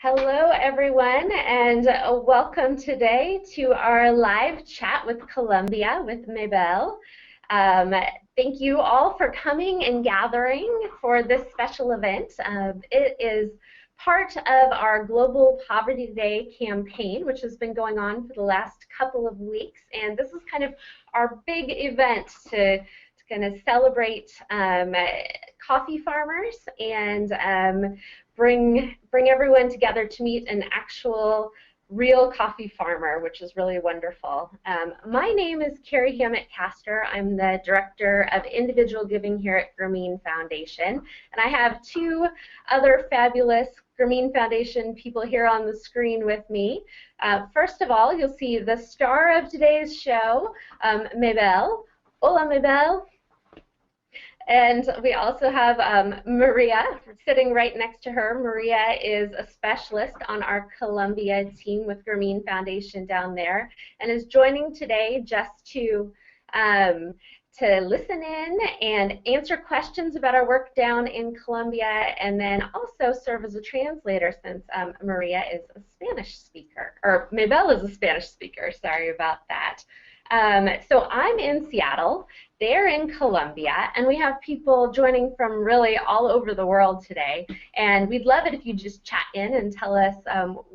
Hello, everyone, and welcome today to our live chat with Colombia with Mabel. Um, Thank you all for coming and gathering for this special event. It is part of our Global Poverty Day campaign, which has been going on for the last couple of weeks, and this is kind of our big event to kind of celebrate coffee farmers and bring everyone together to meet an actual real coffee farmer, which is really wonderful. My name is Carrie Hammett-Castor. I'm the Director of Individual Giving here at Grameen Foundation, and I have two other fabulous Grameen Foundation people here on the screen with me. First of all, you'll see the star of today's show, Mabel. Hola, Mabel. And we also have Maria sitting right next to her. Maria is a specialist on our Colombia team with Grameen Foundation down there and is joining today just to listen in and answer questions about our work down in Colombia, and then also serve as a translator since Maria is a Spanish speaker, or Mabel is a Spanish speaker, sorry about that. So I'm in Seattle, they're in Colombia, and we have people joining from really all over the world today. And we'd love it if you just chat in and tell us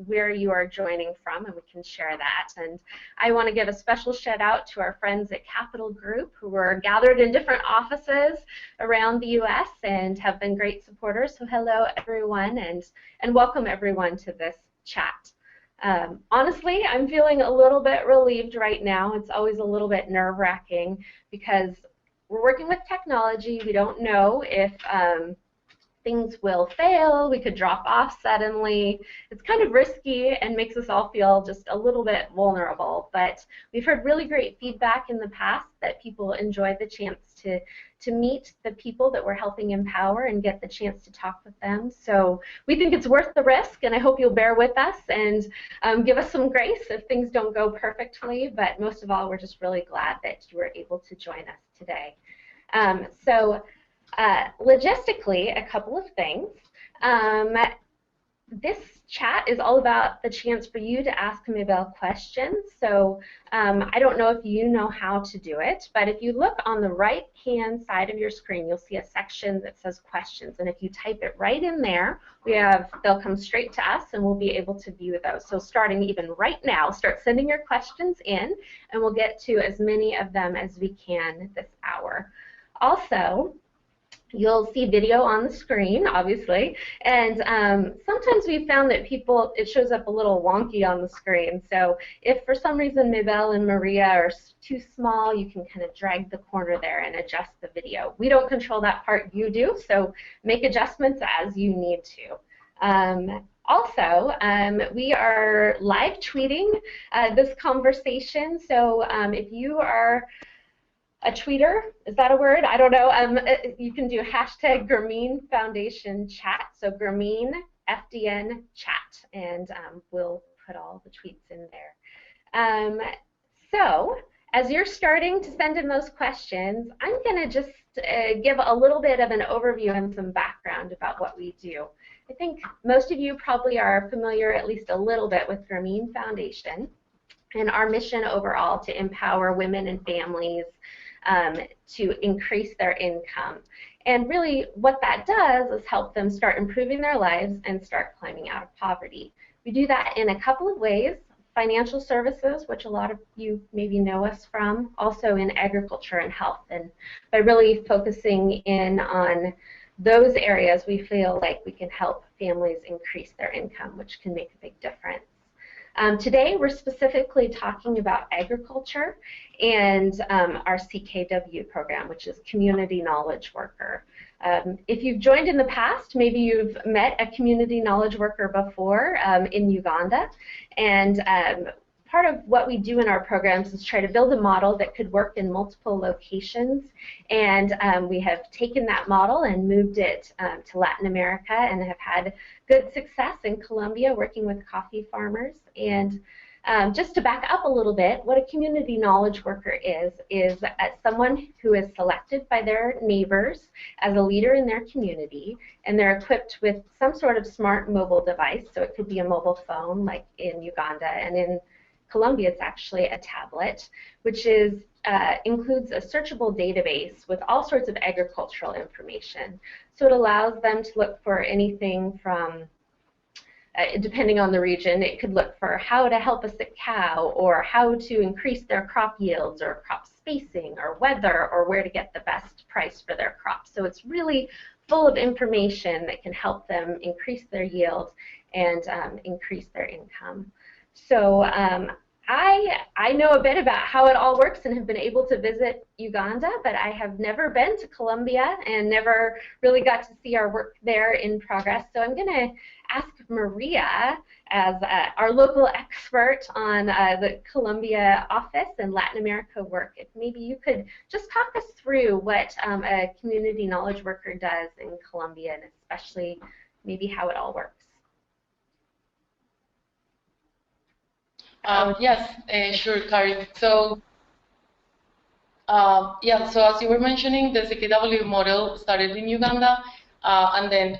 where you are joining from, and we can share that. And I want to give a special shout out to our friends at Capital Group who are gathered in different offices around the U.S. and have been great supporters. So hello, everyone, and welcome everyone to this chat. Honestly, I'm feeling a little bit relieved right now. It's always a little bit nerve-wracking because we're working with technology. We don't know if things will fail. We could drop off suddenly. It's kind of risky and makes us all feel just a little bit vulnerable. But we've heard really great feedback in the past that people enjoy the chance to meet the people that we're helping empower and get the chance to talk with them. So we think it's worth the risk, and I hope you'll bear with us and give us some grace if things don't go perfectly. But most of all, we're just really glad that you were able to join us today. Logistically, a couple of things. This chat is all about the chance for you to ask Mabel questions. So I don't know if you know how to do it, but if you look on the right-hand side of your screen, you'll see a section that says questions. And if you type it right in there, they'll come straight to us, and we'll be able to view those. So starting even right now, start sending your questions in, and we'll get to as many of them as we can this hour. Also, you'll see video on the screen, obviously, and sometimes we've found that it shows up a little wonky on the screen. So if for some reason Mabel and Maria are too small, you can kind of drag the corner there and adjust the video. We don't control that part, you do, so make adjustments as you need to. Also, we are live tweeting this conversation, so if you are a tweeter, is that a word? I don't know. You can do hashtag Grameen Foundation Chat, so Grameen FDN Chat, and we'll put all the tweets in there. So as you're starting to send in those questions, I'm going to just give a little bit of an overview and some background about what we do. I think most of you probably are familiar at least a little bit with Grameen Foundation and our mission overall to empower women and families to increase their income. And really what that does is help them start improving their lives and start climbing out of poverty. We do that in a couple of ways: financial services, which a lot of you maybe know us from, also in agriculture and health. And by really focusing in on those areas, we feel like we can help families increase their income, which can make a big difference. Today we're specifically talking about agriculture and our CKW program, which is Community Knowledge Worker. If you've joined in the past, maybe you've met a community knowledge worker before in Uganda, and part of what we do in our programs is try to build a model that could work in multiple locations, and we have taken that model and moved it to Latin America and have had good success in Colombia working with coffee farmers. And Just to back up a little bit, what a community knowledge worker is someone who is selected by their neighbors as a leader in their community, and they're equipped with some sort of smart mobile device. So it could be a mobile phone, like in Uganda, and in Colombia it's actually a tablet, which includes a searchable database with all sorts of agricultural information. So it allows them to look for anything from, depending on the region, it could look for how to help a sick cow, or how to increase their crop yields, or crop spacing, or weather, or where to get the best price for their crops. So it's really full of information that can help them increase their yield and increase their income. So I know a bit about how it all works and have been able to visit Uganda, but I have never been to Colombia and never really got to see our work there in progress. So I'm going to ask Maria, as our local expert on the Colombia office and Latin America work, if maybe you could just talk us through what a community knowledge worker does in Colombia, and especially maybe how it all works. Yes, sure, Kari. So, yeah, so as you were mentioning, the CKW model started in Uganda, and then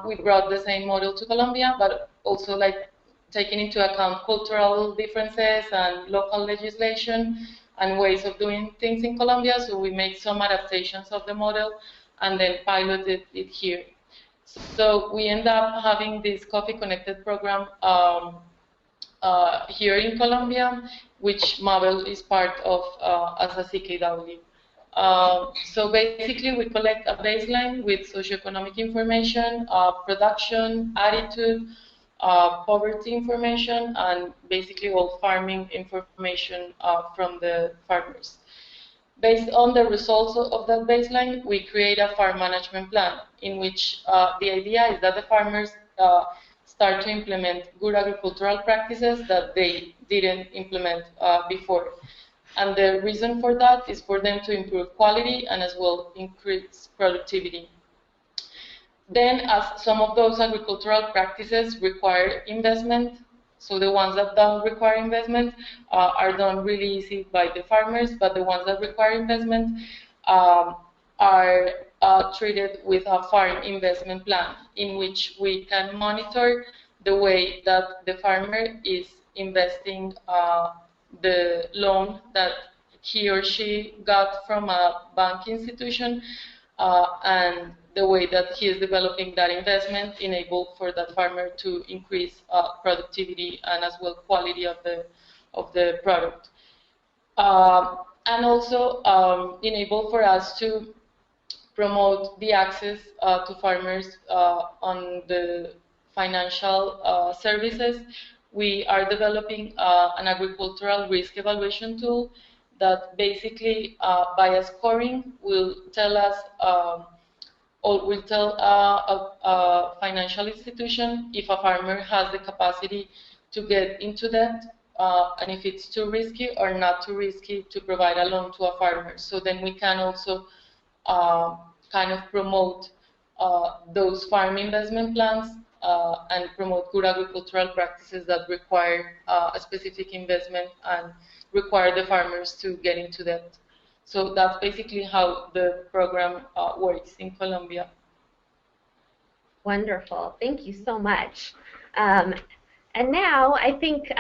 we brought the same model to Colombia, but also like taking into account cultural differences and local legislation and ways of doing things in Colombia. So we made some adaptations of the model and then piloted it here. So we end up having this Coffee Connected program here in Colombia, which Mabel is part of as a CKW. So basically, we collect a baseline with socioeconomic information, production, attitude, poverty information, and basically all farming information from the farmers. Based on the results of that baseline, we create a farm management plan in which the idea is that the farmers start to implement good agricultural practices that they didn't implement before. And the reason for that is for them to improve quality and as well increase productivity. Then, as some of those agricultural practices require investment, so the ones that don't require investment are done really easy by the farmers, but the ones that require investment are treated with a farm investment plan, in which we can monitor the way that the farmer is investing the loan that he or she got from a bank institution, and the way that he is developing that investment enable for that farmer to increase productivity and as well quality of the product. And also enable for us to promote the access to farmers on the financial services. We are developing an agricultural risk evaluation tool that basically, by a scoring, will tell us or will tell a financial institution if a farmer has the capacity to get into debt, and if it's too risky or not too risky to provide a loan to a farmer. So then we can also kind of promote those farm investment plans and promote good agricultural practices that require a specific investment and require the farmers to get into debt. So that's basically how the program works in Colombia. Wonderful. Thank you so much. And now I think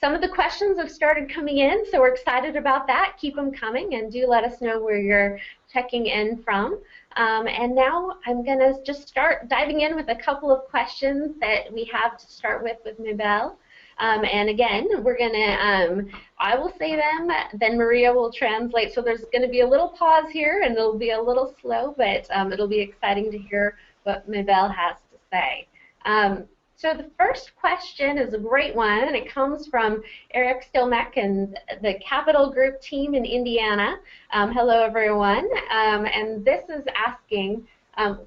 some of the questions have started coming in, so we're excited about that. Keep them coming, and do let us know where you're checking in from. And now I'm going to just start diving in with a couple of questions that we have to start with Mabel. And again, we're going to, I will say them, then Maria will translate. So there's going to be a little pause here, and it'll be a little slow, but it'll be exciting to hear what Mabel has to say. So the first question is a great one, and it comes from Eric Stilmeck and the Capital Group team in Indiana. Hello, everyone. And this is asking,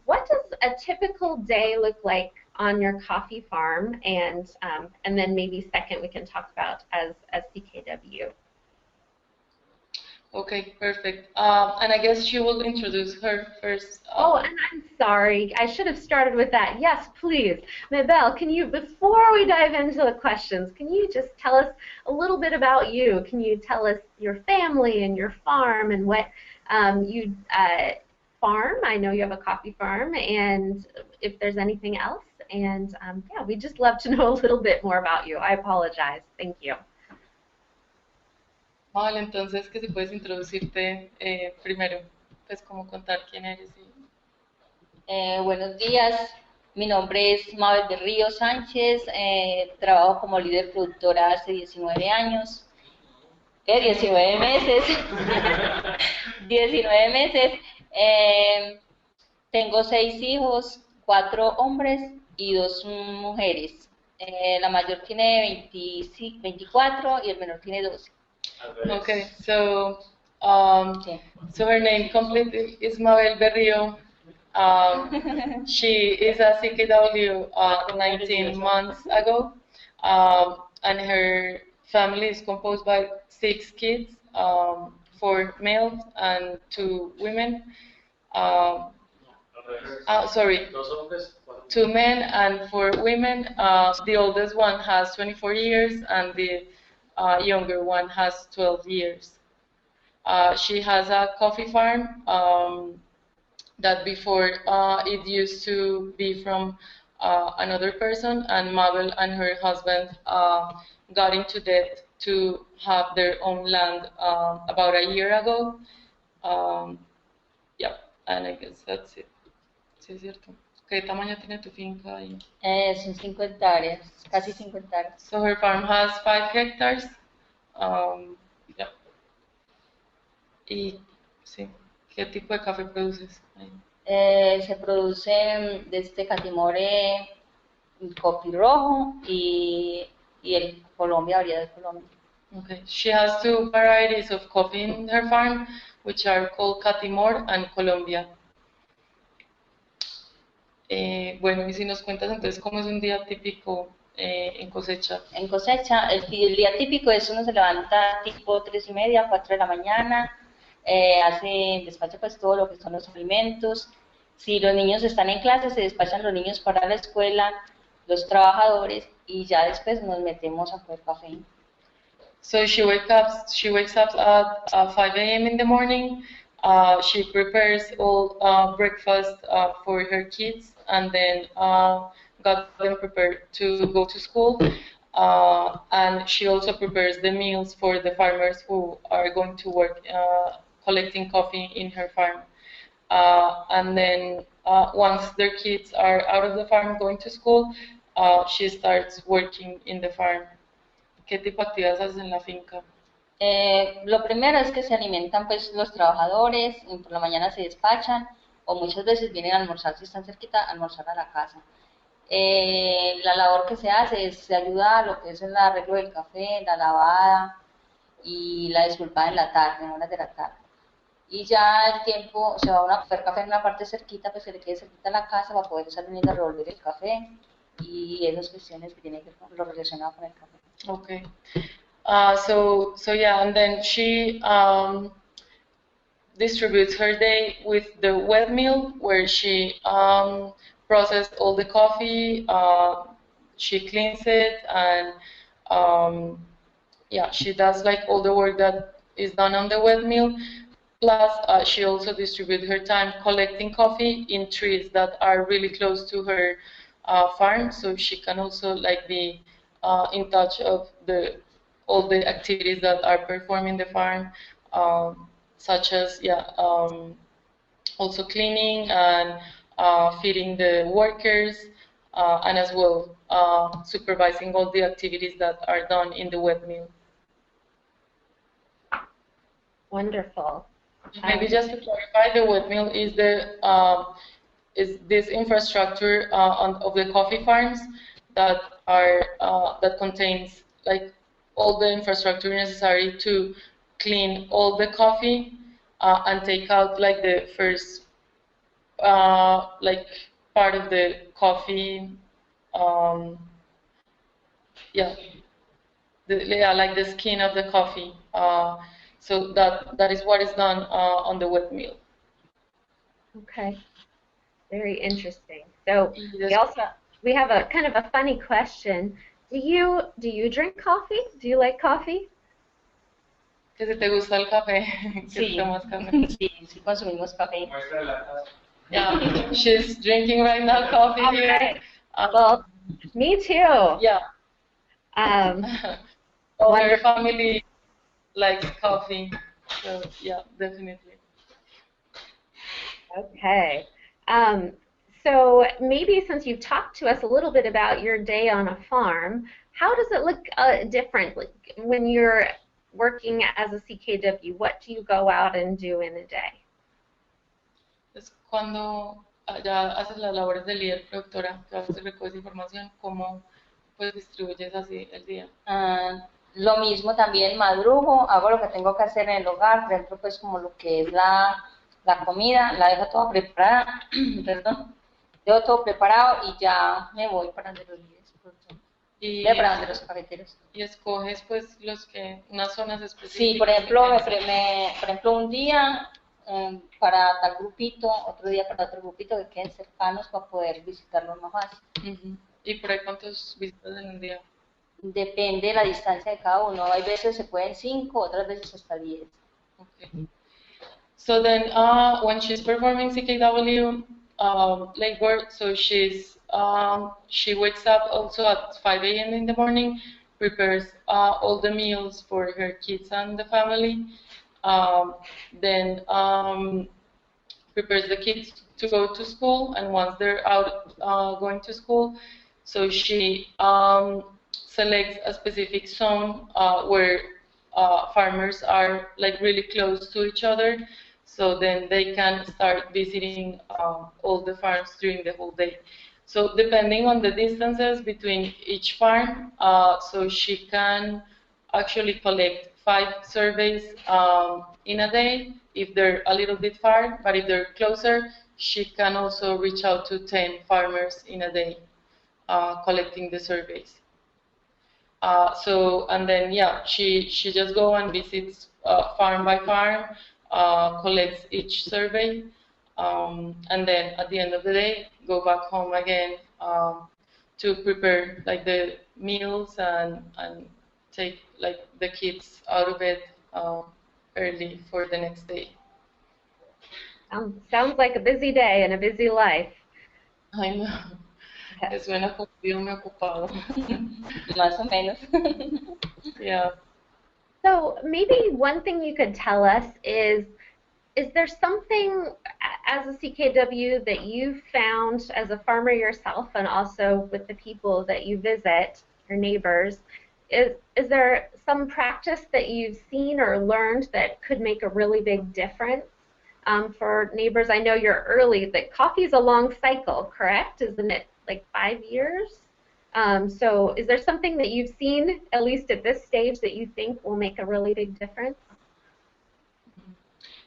what does a typical day look like on your coffee farm? And then maybe second we can talk about as CKW. Okay, perfect. And I guess she will introduce her first. Oh, and I'm sorry. I should have started with that. Yes, please. Mabel, can you, before we dive into the questions, can you just tell us a little bit about you? Can you tell us your family and your farm and what you farm? I know you have a coffee farm, and if there's anything else. And yeah, we'd just love to know a little bit more about you. I apologize. Thank you. Vale, entonces que si puedes introducirte primero, pues como contar quién eres. Buenos días, mi nombre es Mabel de Río Sánchez, trabajo como líder productora hace 19 años, 19 meses, 19 meses, tengo 6 hijos, 4 hombres y 2 mujeres, la mayor tiene 24 y el menor tiene 12. Okay, so so her name completely is Mabel Berrio. She is a CKW 19 months ago, and her family is composed by 6 kids, 4 males and 2 women. Sorry, 2 men and 4 women. The oldest one has 24 years, and the younger one has 12 years. She has a coffee farm that before it used to be from another person, and Mabel and her husband got into debt to have their own land about a year ago. Yeah, and I guess that's it. Sí, es cierto. ¿Qué tamaño tiene tu finca ahí? Son 50 áreas, casi 50 áreas. So her farm has 5 hectares. Yeah. Y sí, ¿qué tipo de café produces ahí? Se produce desde catimore, coffee rojo y el Colombia, variedad de Colombia. Okay, she has 2 varieties of coffee in her farm, which are called Catimor and Colombia. Bueno, y si nos cuentas entonces cómo es un día típico en cosecha. En cosecha, el día típico es uno se levanta tipo 3:30, 4 de la mañana, despacha pues todo lo que son los alimentos. Si los niños están en clase, se despachan los niños para la escuela, los trabajadores, y ya después nos metemos a coger café. So she wakes up at 5 a.m. in the morning. She prepares all breakfast for her kids, and then got them prepared to go to school. And she also prepares the meals for the farmers who are going to work collecting coffee in her farm. And then once their kids are out of the farm going to school, she starts working in the farm. ¿Qué tipo de actividades haces en la finca? Lo primero es que se alimentan pues los trabajadores, por la mañana se despachan o muchas veces vienen a almorzar, si están cerquita, a almorzar a la casa. La labor que se hace es se ayuda a lo que es el arreglo del café, la lavada y la despulpada en la tarde, en horas de la tarde. Y ya el tiempo se va a coger café en una parte cerquita, pues se le quede cerquita a la casa para poder estar viniendo a revolver el café y esas cuestiones que tienen que ver lo relacionado con el café. Okay. So yeah, and then she distributes her day with the wet mill, where she processed all the coffee. She cleans it, and yeah, she does like all the work that is done on the wet mill. Plus, she also distributes her time collecting coffee in trees that are really close to her farm, so she can also like be in touch of all the activities that are performed in the farm, such as also cleaning and feeding the workers, and as well supervising all the activities that are done in the wet mill. Wonderful. Maybe just to clarify, the wet mill is this infrastructure of the coffee farms that contains like all the infrastructure necessary to clean all the coffee and take out like the first like part of the coffee, like the skin of the coffee. So that is what is done on the wet mill. Okay, very interesting. So Yes. we have a kind of a funny question. Do you drink coffee? Do you like coffee? Que si te gusta el café, que Sí, tomas café. sí consumimos café. Yeah, she's drinking right now coffee All here. right. Well, me too. Yeah. Um, All her family likes coffee, so yeah, definitely. Okay. So maybe since you've talked to us a little bit about your day on a farm, how does it look different when you're working as a CKW? What do you go out and do in a day? Es cuando ya haces las labores de líder productora, que haces recoges información, ¿cómo pues distribuyes así el día? Lo mismo también madrugo, hago lo que tengo que hacer en el hogar, por ejemplo, pues como lo que es la comida, la dejo toda preparada, perdón, dejo todo preparado y ya me voy para donde los líderes, para donde los cafeteros. Y escoges pues unas zonas específicas. Sí, por ejemplo, un día para tal grupito, otro día para otro grupito que queden cercanos para poder visitarlos más fácil. ¿Y por ahí cuántos visitas en un día? Depende de la distancia de cada uno. Hay veces se pueden 5, otras veces hasta 10. Okay. So then, when she's performing CKW labor, so she wakes up also at 5 a.m. in the morning, prepares all the meals for her kids and the family, then prepares the kids to go to school, and once they're out going to school, so she selects a specific zone where farmers are like really close to each other, so then they can start visiting all the farms during the whole day. So depending on the distances between each farm, so she can actually collect 5 surveys in a day if they're a little bit far, but if they're closer, she can also reach out to 10 farmers in a day collecting the surveys. And then, yeah, she just go and visits farm by farm, collects each survey, and then at the end of the day, go back home again to prepare like the meals and take like the kids out of bed early for the next day. Sounds like a busy day and a busy life. I know. Suena como muy ocupado. Más o menos. Yeah. So maybe one thing you could tell us is there something as a CKW that you found as a farmer yourself and also with the people that you visit, your neighbors, is there some practice that you've seen or learned that could make a really big difference for neighbors? I know you're early, that coffee is a long cycle, correct? Isn't it like 5 years? So is there something that you've seen, at least at this stage, that you think will make a really big difference?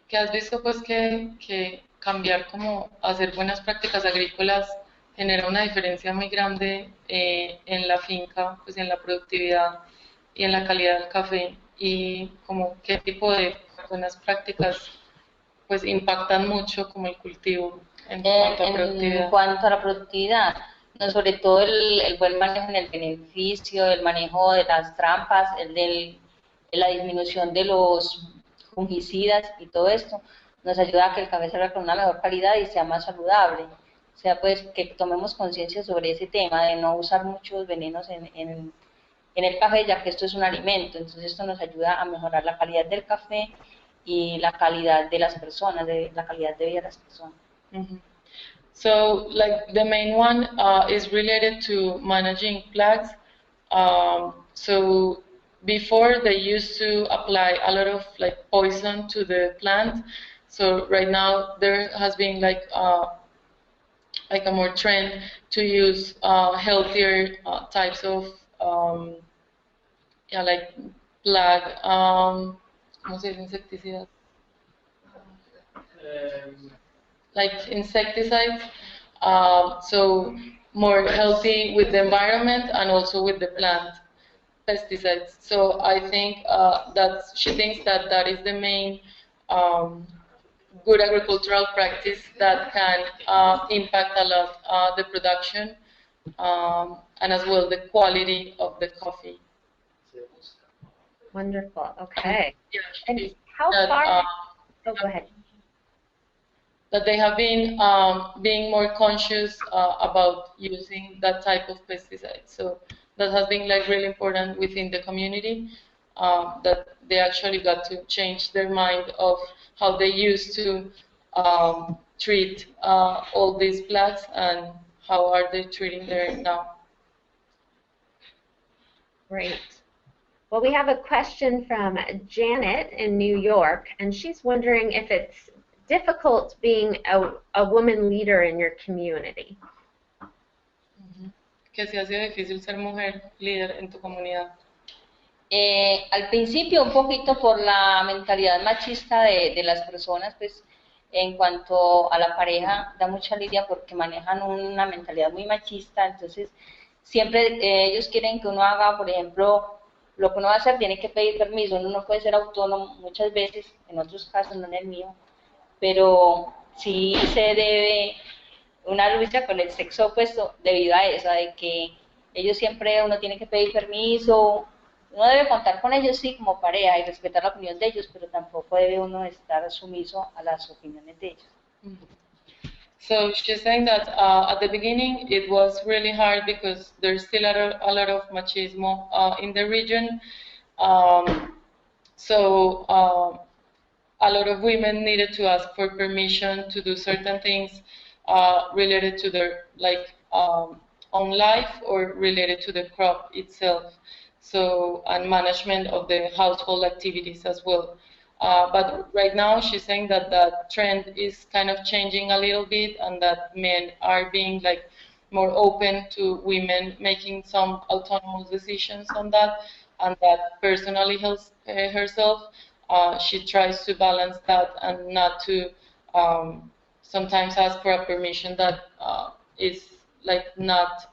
Que has visto pues que cambiar como hacer buenas prácticas agrícolas genera una diferencia muy grande en la finca, pues en la productividad y en la calidad del café, y como qué tipo de buenas prácticas pues impactan mucho como el cultivo en cuanto a productividad. En cuanto a la productividad, no, sobre todo el buen manejo en el beneficio, el manejo de las trampas, la disminución de los fungicidas y todo esto, nos ayuda a que el café salga con una mejor calidad y sea más saludable. O sea, pues que tomemos conciencia sobre ese tema de no usar muchos venenos en el café, ya que esto es un alimento. Entonces esto nos ayuda a mejorar la calidad del café y la calidad de las personas, la calidad de vida de las personas. Mm-hmm. So, like the main one is related to managing plagues. So before they used to apply a lot of like poison to the plant. So right now there has been like a more trend to use healthier types of yeah, like plague. ¿Cómo se dice insecticidas? Like insecticides, so more healthy with the environment and also with the plant. pesticides. So I think that she thinks that that is the main good agricultural practice that can impact a lot the production and as well the quality of the coffee. Wonderful. Okay. Yeah, And how that, far? Oh, go ahead. that they have been being more conscious about using that type of pesticide. So that has been like really important within the community, that they actually got to change their mind of how they used to treat all these plants and how are they treating them now. Great. Well, we have a question from Janet in New York, and she's wondering if it's difficult being a woman leader in your community. Que si ha sido difícil ser mujer líder en tu comunidad. Al principio un poquito por la mentalidad machista de las personas, pues en cuanto a la pareja da mucha lidia porque manejan una mentalidad muy machista, entonces siempre ellos quieren que uno haga, por ejemplo, lo que uno va a hacer tiene que pedir permiso, uno no puede ser autónomo muchas veces, en otros casos, no en el mío, pero sí se debe una lucha con el sexo opuesto debido a eso, de que ellos siempre, uno tiene que pedir permiso, uno debe contar con ellos, sí, como pareja y respetar la opinión de ellos, pero tampoco debe uno estar sumiso a las opiniones de ellos. So she's saying that at the beginning it was really hard because there's still a lot of machismo in the region. So a lot of women needed to ask for permission to do certain things related to their own life or related to the crop itself. So and management of the household activities as well. But right now she's saying that that trend is kind of changing a little bit and that men are being like more open to women making some autonomous decisions on that, and that personally herself, she tries to balance that and not to sometimes ask for a permission that is like not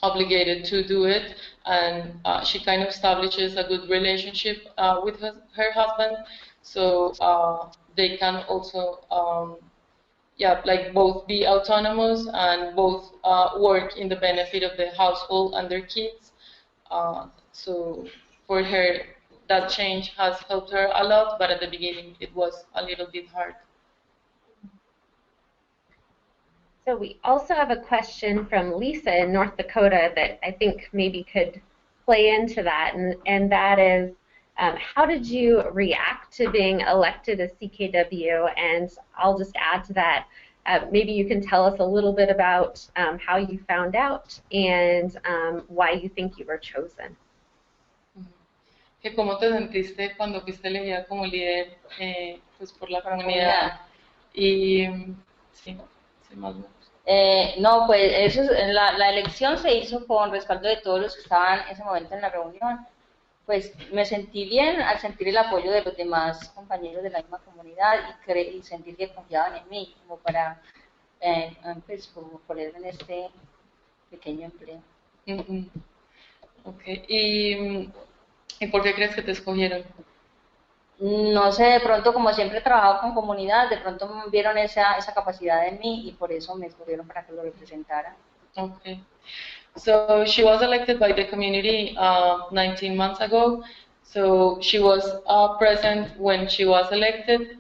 obligated to do it, and she kind of establishes a good relationship with her husband, so they can also yeah, like both be autonomous and both work in the benefit of the household and their kids. So for her, that change has helped her a lot, but at the beginning it was a little bit hard. So we also have a question from Lisa in North Dakota that I think maybe could play into that, and that is, how did you react to being elected as CKW? And I'll just add to that, maybe you can tell us a little bit about how you found out and why you think you were chosen. ¿Cómo te sentiste cuando fuiste elegida como líder pues por la comunidad? Y sí, sí, más o menos. No, pues eso la elección se hizo con respaldo de todos los que estaban en ese momento en la reunión. Pues me sentí bien al sentir el apoyo de los demás compañeros de la misma comunidad y sentir que confiaban en mí como para pues, como ponerme en este pequeño empleo. Okay. ¿Y por qué crees que te escogieron? No sé, de pronto como siempre he trabajado con comunidad, de pronto vieron esa capacidad en mí y por eso me escogieron para que lo representara. Okay. So she was elected by the community 19 months ago. So she was present when she was elected.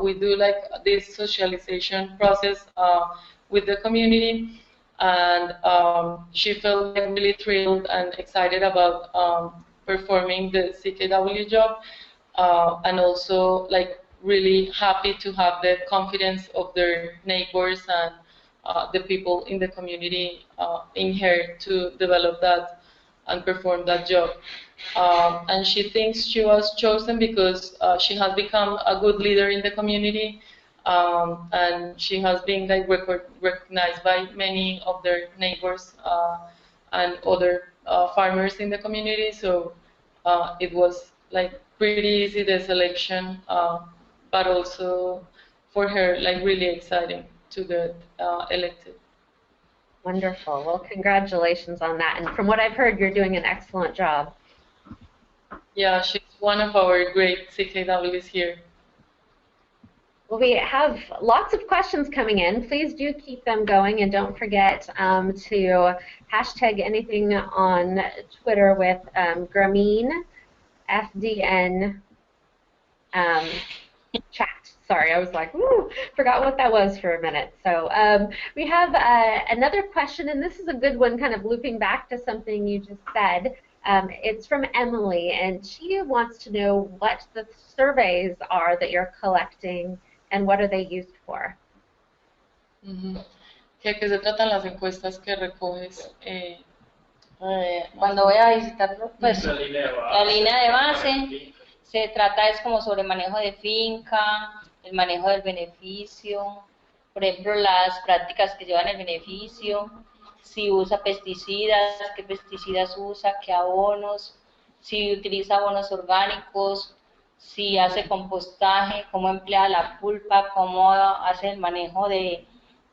We do like this socialization process with the community, and she felt like really thrilled and excited about performing the CKW job, and also like really happy to have the confidence of their neighbors and the people in the community in her to develop that and perform that job. And she thinks she was chosen because she has become a good leader in the community, and she has been like recognized by many of their neighbors and other farmers in the community. So it was like pretty easy, the selection, but also for her like really exciting to get elected. Wonderful. Well, congratulations on that. And from what I've heard, you're doing an excellent job. Yeah, she's one of our great CKWs here. Well, we have lots of questions coming in. Please do keep them going, and don't forget to hashtag anything on Twitter with Grameen FDN chat. Sorry, I was like, ooh, forgot what that was for a minute. So we have another question, and this is a good one, kind of looping back to something you just said. It's from Emily, and she wants to know what the surveys are that you're collecting and what are they used for. ¿Qué se tratan las encuestas que recoges? Cuando voy a visitarlo, pues la línea de base se trata es como sobre manejo de finca, el manejo del beneficio, por ejemplo las prácticas que llevan el beneficio, si usa pesticidas, qué pesticidas usa, qué abonos, si utiliza abonos orgánicos, si hace compostaje, cómo emplea la pulpa, cómo hace el manejo de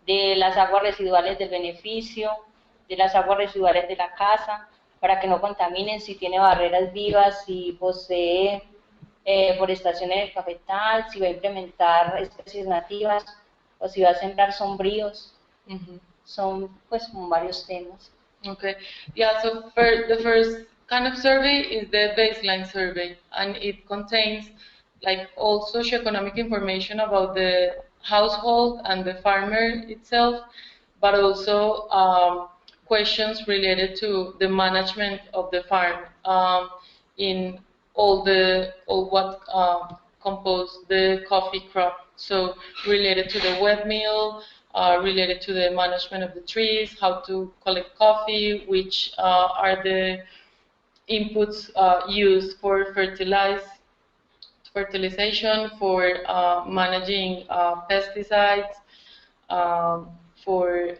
las aguas residuales del beneficio, de las aguas residuales de la casa, para que no contaminen, si tiene barreras vivas, si posee forestación en el cafetal, si va a implementar especies nativas o si va a sembrar sombríos. Son pues varios temas. Okay, yeah, so the first kind of survey is the baseline survey, and it contains like all socioeconomic information about the household and the farmer itself, but also questions related to the management of the farm in all what compose the coffee crop. So related to the wet mill, related to the management of the trees, how to collect coffee, which are the inputs used for fertilization, for managing pesticides, for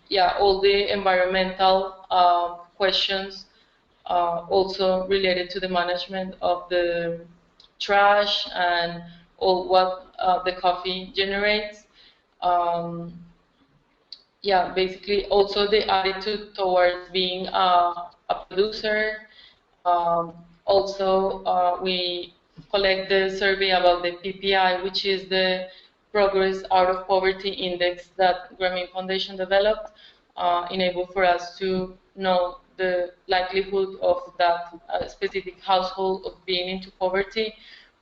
yeah, all the environmental questions, also related to the management of the trash and all what the coffee generates. Yeah, basically also the attitude towards being a producer. Also, we collect the survey about the PPI, which is the Progress Out of Poverty Index that Grameen Foundation developed, enable for us to know the likelihood of that specific household of being into poverty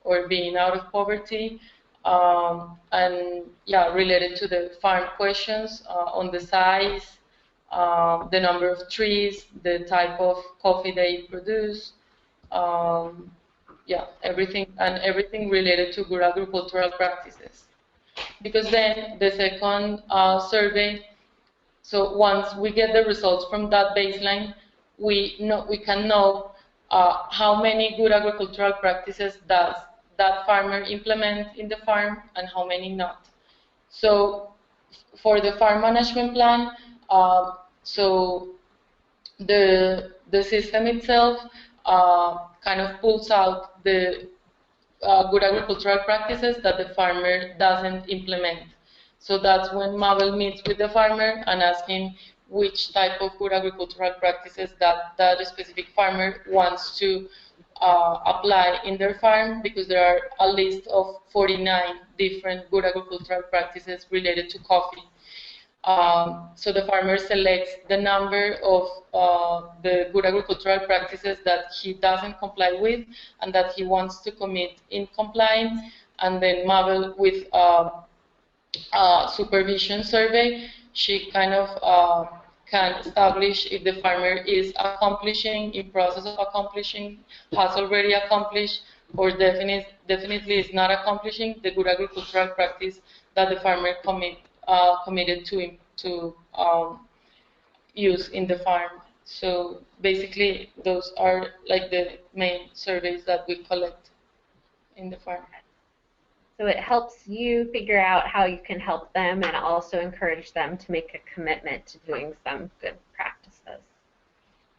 or being out of poverty. And yeah, related to the farm questions on the size, the number of trees, the type of coffee they produce, yeah, everything related to good agricultural practices. Because then the second survey, so once we get the results from that baseline, we can know how many good agricultural practices does that farmer implement in the farm and how many not. So for the farm management plan, so the system itself kind of pulls out the good agricultural practices that the farmer doesn't implement. So that's when Mabel meets with the farmer and asks him which type of good agricultural practices that specific farmer wants to apply in their farm, because there are a list of 49 different good agricultural practices related to coffee. So the farmer selects the number of the good agricultural practices that he doesn't comply with and that he wants to commit in complying, and then Mabel, with supervision survey, she kind of can establish if the farmer is accomplishing, in process of accomplishing, has already accomplished, or definitely is not accomplishing the good agricultural practice that the farmer committed to use in the farm. So basically, those are like the main surveys that we collect in the farm. So it helps you figure out how you can help them and also encourage them to make a commitment to doing some good practices.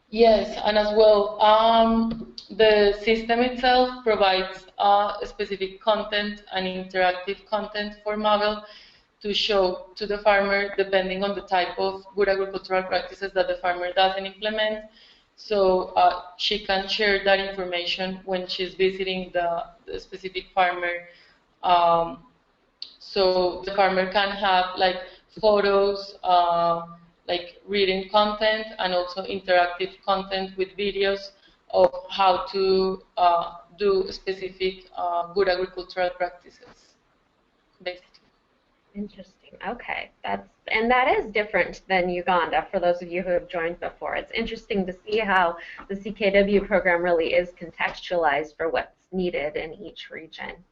Yes, and as well, the system itself provides specific content and interactive content for Mabel to show to the farmer, depending on the type of good agricultural practices that the farmer doesn't implement. So she can share that information when she's visiting the specific farmer. So the farmer can have like photos, like reading content, and also interactive content with videos of how to do specific good agricultural practices, basically. Interesting. Okay, that is different than Uganda for those of you who have joined before. It's interesting to see how the CKW program really is contextualized for what's needed in each region.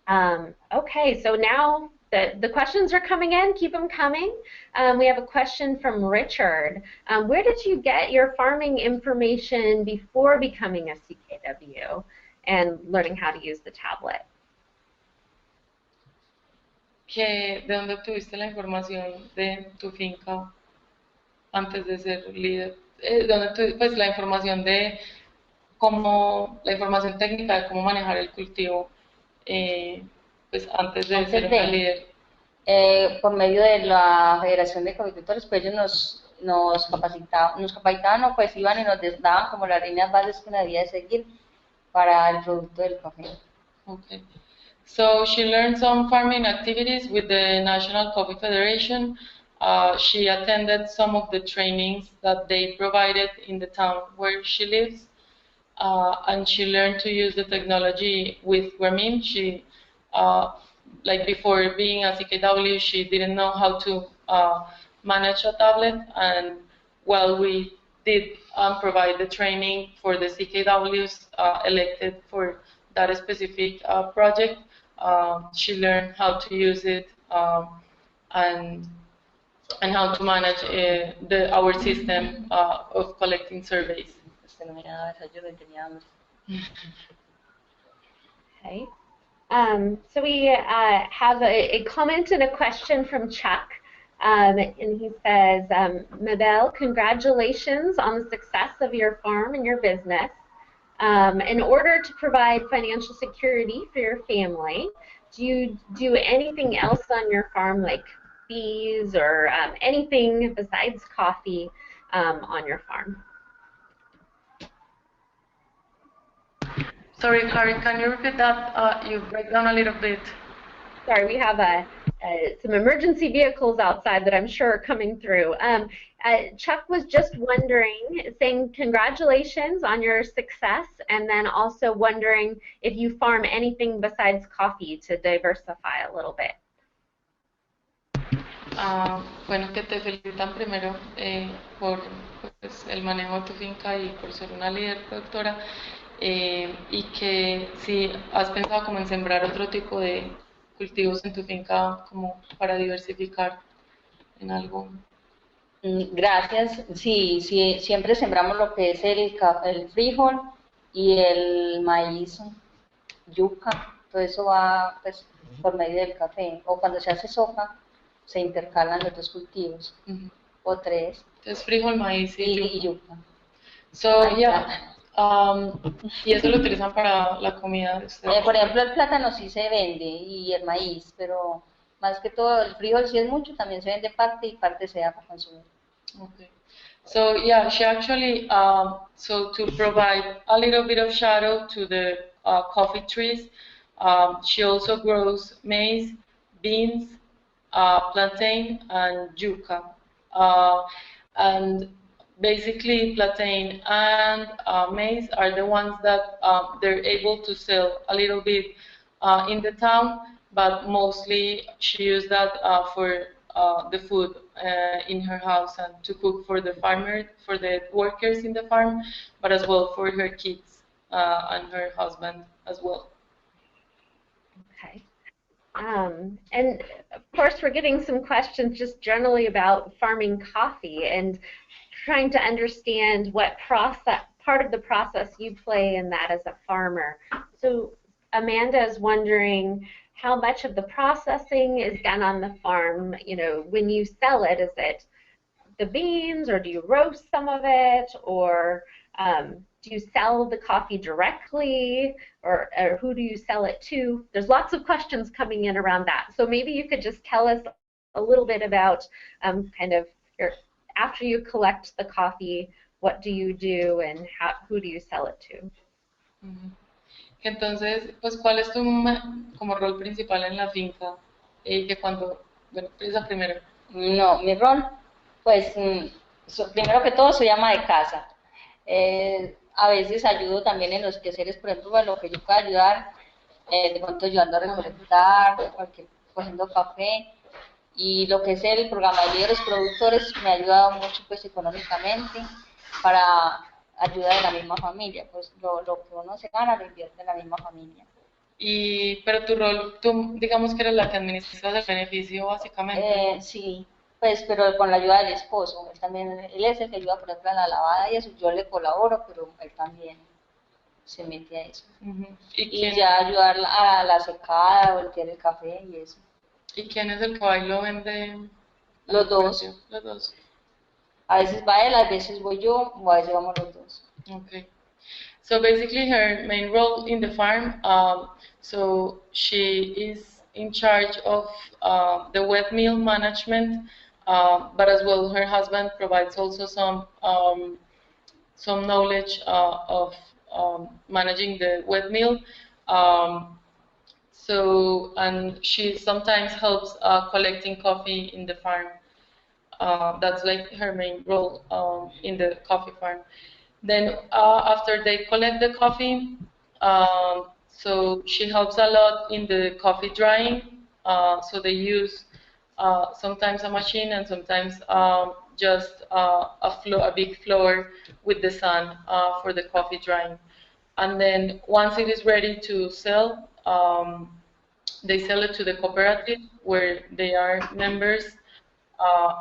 Okay, so now the questions are coming in. Keep them coming. We have a question from Richard. Where did you get your farming information before becoming a CKW and learning how to use the tablet? ¿De dónde obtuviste la información de tu finca antes de ser líder? Pues la información de cómo, la información técnica de cómo manejar el cultivo, pues antes de ser una líder. Por medio de la Federación de Caficultores, pues ellos nos capacitaban o pues iban y nos daban como las líneas básicas que uno debía de seguir para el producto del café. Okay. So she learned some farming activities with the National Coffee Federation. She attended some of the trainings that they provided in the town where she lives, and she learned to use the technology with Grameen. She, like before being a CKW, she didn't know how to manage a tablet, and while we did provide the training for the CKWs elected for that specific project, she learned how to use it and how to manage our system of collecting surveys. Okay. So we have a comment and a question from Chuck, and he says, Mabel, congratulations on the success of your farm and your business. In order to provide financial security for your family, do you do anything else on your farm, like bees or anything besides coffee on your farm? Sorry, Harry, can you repeat that? You break down a little bit. Sorry, we have some emergency vehicles outside that I'm sure are coming through. Chuck was just wondering, saying congratulations on your success, and then also wondering if you farm anything besides coffee to diversify a little bit. Bueno, que te felicitan primero por pues, el manejo de tu finca y por ser una líder productora, y que si has pensado como en sembrar otro tipo de cultivos en tu finca como para diversificar en algo. Gracias. Sí, sí, siempre sembramos lo que es el frijol y el maíz, yuca. Todo eso va pues, por medio del café. O cuando se hace sopa, se intercalan los dos cultivos. O tres. Entonces frijol, maíz y yuca. So, yeah. Y eso lo utilizan para la comida de ustedes. Por ejemplo, el plátano sí se vende y el maíz, pero más que todo el frijol sí es mucho, también se vende parte y parte se da para consumir. Okay. So yeah, she actually so to provide a little bit of shadow to the coffee trees, she also grows maize, beans, plantain, and yucca, and basically plantain and maize are the ones that they're able to sell a little bit in the town, but mostly she used that for the food in her house and to cook for the farmer, for the workers in the farm, but as well for her kids and her husband as well. Okay. And of course, we're getting some questions just generally about farming coffee and trying to understand what part of the process you play in that as a farmer. So Amanda is wondering how much of the processing is done on the farm. You know, when you sell it, is it the beans, or do you roast some of it, or Do you sell the coffee directly, or who do you sell it to? There's lots of questions coming in around that. So maybe you could just tell us a little bit about kind of after you collect the coffee, what do you do and who do you sell it to? Ujú. Entonces, pues, ¿cuál es tu como rol principal en la finca? Que cuando, bueno, esa primero. No, mi rol, pues primero que todo soy ama de casa. A veces ayudo también en los quehaceres, por ejemplo, en lo que yo pueda ayudar, de pronto ayudando a recolectar, cogiendo café. Y lo que es el programa de líderes productores me ha ayudado mucho pues económicamente para ayuda de la misma familia, pues lo que uno se gana lo invierte en la misma familia. Pero tu rol, tú digamos que eres la que administra el beneficio básicamente. Sí, pues pero con la ayuda del esposo, él es el que ayuda por ejemplo en la lavada y eso, yo le colaboro, pero él también se mete a eso. Y ya ayudar a la secada, voltear el café y eso. ¿Y quién es el que va y lo vende? Los dos. Los dos. A veces va él, a veces voy yo, o a veces vamos los dos. Okay. So basically her main role in the farm, so she is in charge of the wet mill management, but as well her husband provides also some knowledge of managing the wet mill. And she sometimes helps collecting coffee in the farm. That's like her main role in the coffee farm. Then after they collect the coffee, so she helps a lot in the coffee drying. So they use sometimes a machine and sometimes just a big floor with the sun for the coffee drying. And then once it is ready to sell, they sell it to the cooperative where they are members.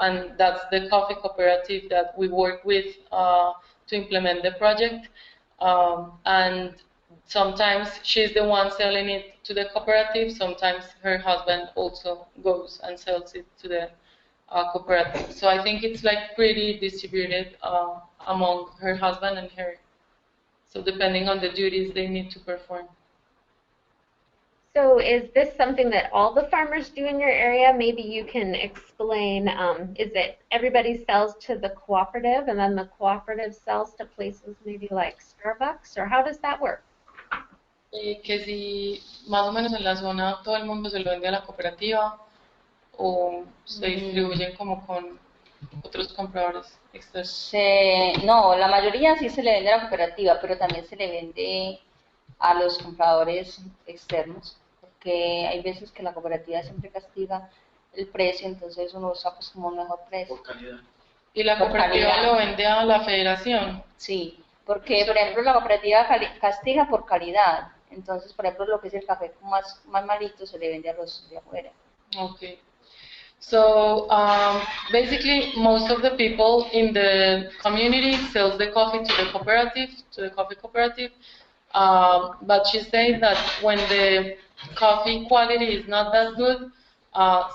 And that's the coffee cooperative that we work with to implement the project. And sometimes she's the one selling it to the cooperative. Sometimes her husband also goes and sells it to the cooperative. So I think it's like pretty distributed among her husband and her. So depending on the duties they need to perform. So is this something that all the farmers do in your area? Maybe you can explain, is it everybody sells to the cooperative and then the cooperative sells to places maybe like Starbucks, or how does that work? Que si más o menos en la zona todo el mundo se lo vende a la cooperativa o se distribuyen como con otros compradores externos. No, la mayoría sí se le vende a la cooperativa, pero también se le vende a los compradores externos, porque hay veces que la cooperativa siempre castiga el precio, entonces uno usa pues como un mejor precio. Por calidad. ¿Y la cooperativa lo vende a la federación? Sí, porque por ejemplo la cooperativa castiga por calidad, entonces por ejemplo lo que es el café más malito se le vende a los de afuera. Okay. So basically, most of the people in the community sells the coffee to the coffee cooperative. But she said that when the coffee quality is not that good,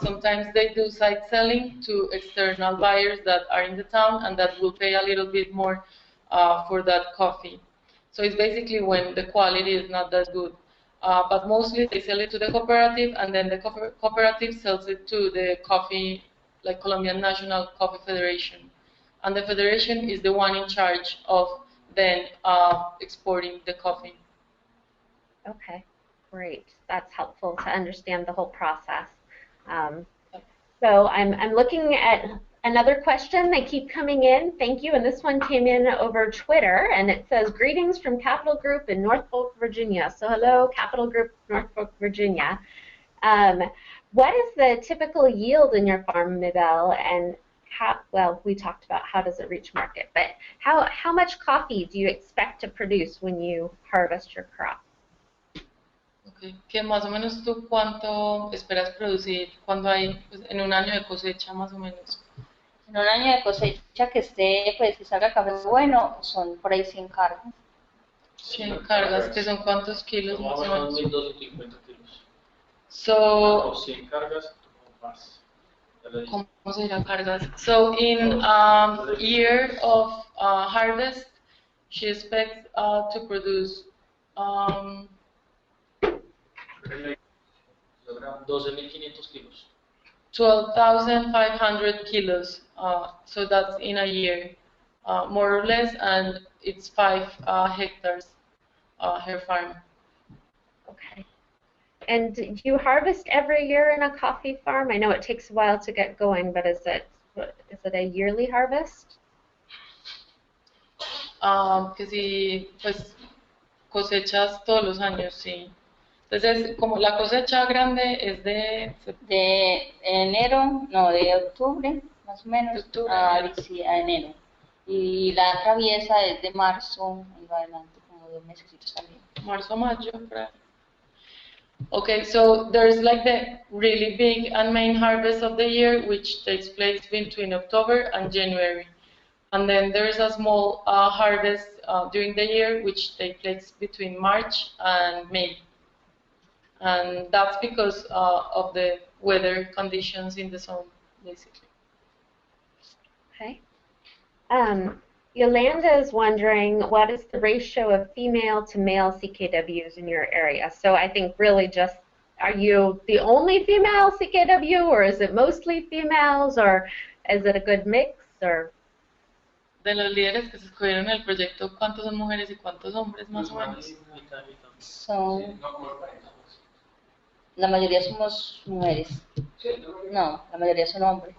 sometimes they do side selling to external buyers that are in the town and that will pay a little bit more for that coffee. So it's basically when the quality is not that good. But mostly they sell it to the cooperative, and then the cooperative sells it to the coffee, like Colombian National Coffee Federation. And the federation is the one in charge of then exporting the coffee. Okay, great. That's helpful to understand the whole process. So I'm looking at another question. They keep coming in. Thank you. And this one came in over Twitter, and it says, greetings from Capital Group in Norfolk, Virginia. So hello, Capital Group, Norfolk, Virginia. What is the typical yield in your farm, Mabel, and how, well, we talked about how does it reach market, but how much coffee do you expect to produce when you harvest your crop? Okay. ¿Qué más o menos tú cuánto esperas producir cuando hay pues, en un año de cosecha más o menos? En un año de cosecha que esté, pues que salga café bueno, son por ahí 100 cargas. 100 cargas, que son cuántos kilos más o menos. 1250 kilos. So, 100 cargas, más. ¿Cómo se dirá cargas? So in year of harvest, She expects to produce 12.500 kilos. 12,500 kilos. So that's in a year, more or less, and it's 5 hectares, her farm. Okay. And do you harvest every year in a coffee farm? I know it takes a while to get going, but is it a yearly harvest? Que si, pues, cosechas todos los años, sí. Entonces, como la cosecha grande es de enero, no, de octubre, más o menos, sí, a enero. Y la traviesa es de marzo en adelante, como 2 mesecitos también. Marzo, mayo, right? Okay, so there's like the really big and main harvest of the year, which takes place between October and January. And then there's a small harvest during the year, which takes place between March and May. And that's because of the weather conditions in the zone, basically. Okay. Yolanda is wondering, what is the ratio of female to male CKWs in your area? So I think really just, are you the only female CKW, or is it mostly females, or is it a good mix, or? De los líderes que se escogieron en el proyecto, ¿cuántos son mujeres y cuántos hombres, más o menos? Son, la mayoría somos mujeres. No, la mayoría son hombres.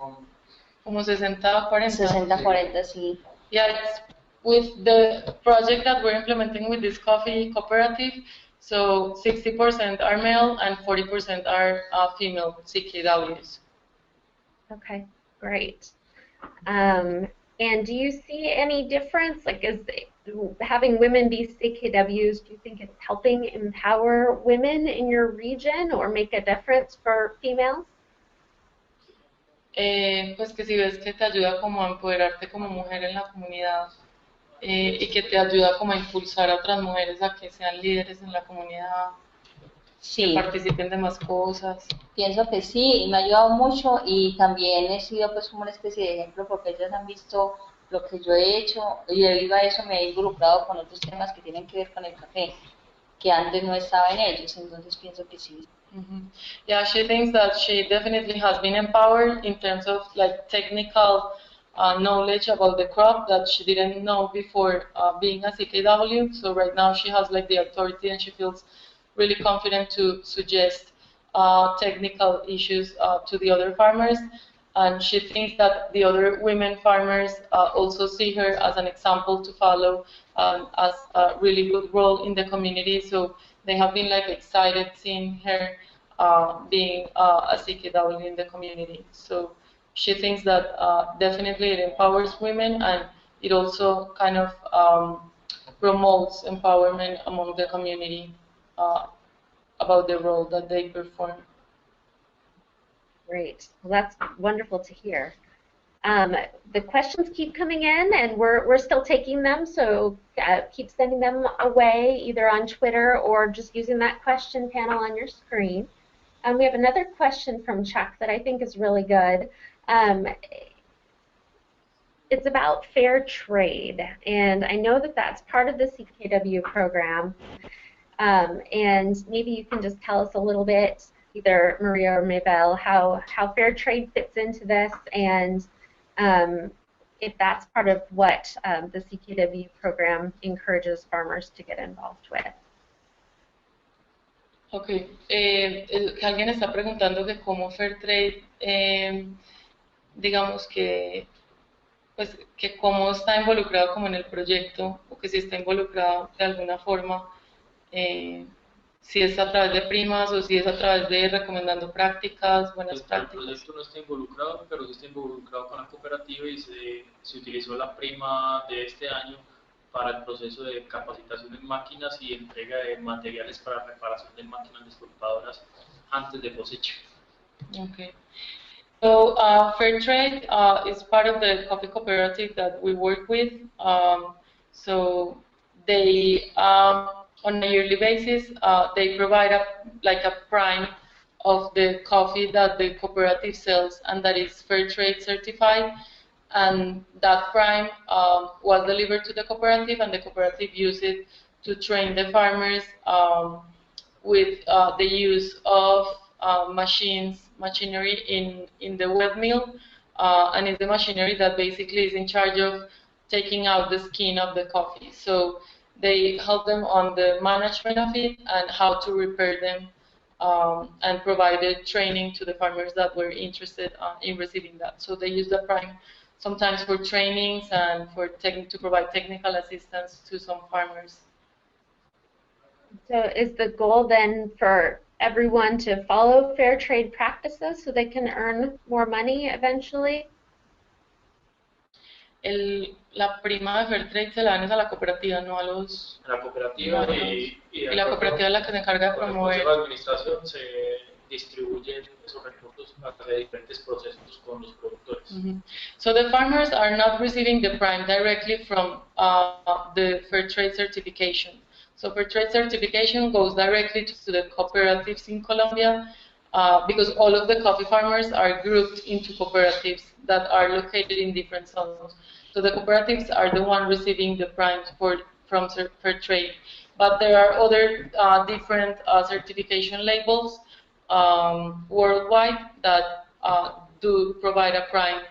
Como 60-40. 60-40, sí. Yeah, it's with the project that we're implementing with this coffee cooperative, so 60% are male and 40% are female CKWs. Okay, great. And do you see any difference? Like, is having women be CKWs, do you think it's helping empower women in your region or make a difference for females? Pues que si ves que te ayuda como a empoderarte como mujer en la comunidad y que te ayuda como a impulsar a otras mujeres a que sean líderes en la comunidad, sí, que participen de más cosas. Pienso que sí, y me ha ayudado mucho, y también he sido pues como una especie de ejemplo porque ellas han visto lo que yo he hecho, y debido a eso me he involucrado con otros temas que tienen que ver con el café, que antes no estaba en ellos, entonces pienso que sí. Yeah, she thinks that she definitely has been empowered in terms of like technical knowledge about the crop that she didn't know before being a CKW. So right now she has like the authority and she feels really confident to suggest technical issues to the other farmers. And she thinks that the other women farmers also see her as an example to follow, as a really good role in the community. So they have been like excited seeing her being a CKW in the community. So she thinks that definitely it empowers women, and it also kind of promotes empowerment among the community about the role that they perform. Great. Well, that's wonderful to hear. The questions keep coming in, and we're still taking them, so keep sending them away, either on Twitter or just using that question panel on your screen. We have another question from Chuck that I think is really good. It's about fair trade, and I know that that's part of the CKW program, and maybe you can just tell us a little bit, either Maria or Mabel, how fair trade fits into this, and if that's part of what the CKW program encourages farmers to get involved with. Ok, alguien está preguntando que cómo fair trade, digamos que, pues, que cómo está involucrado como en el proyecto, o que si está involucrado de alguna forma, si es a través de primas o si es a través de recomendando prácticas, buenas prácticas. El proyecto no está involucrado, pero sí está involucrado con la cooperativa y se utilizó la prima de este año para el proceso de capacitación en máquinas y entrega de materiales para reparación de máquinas desculpadoras antes de cosecha. Okay. So fair trade is part of the coffee cooperative that we work with. So they, on a yearly basis, they provide a prime of the coffee that the cooperative sells and that is fair trade certified. and that prime was delivered to the cooperative, and the cooperative used it to train the farmers with the use of machinery in the wet mill, and it's the machinery that basically is in charge of taking out the skin of the coffee. So they help them on the management of it and how to repair them, and provided training to the farmers that were interested in receiving that. So they use the prime sometimes for trainings and for to provide technical assistance to some farmers. So is the goal then for everyone to follow fair trade practices so they can earn more money eventually? La prima de fair trade se la dan a la cooperativa, no a los... La cooperativa y la cooperativa es la que se encarga de promover. Con el Consejo de Administración se distribuyen esos recursos hacia diferentes procesos con los productores. So the farmers are not receiving the prime directly from the fair trade certification. So fair trade certification goes directly to the cooperatives in Colombia, because all of the coffee farmers are grouped into cooperatives that are located in different zones. So the cooperatives are the one receiving the primes from fair trade. But there are other different certification labels worldwide that do provide a prime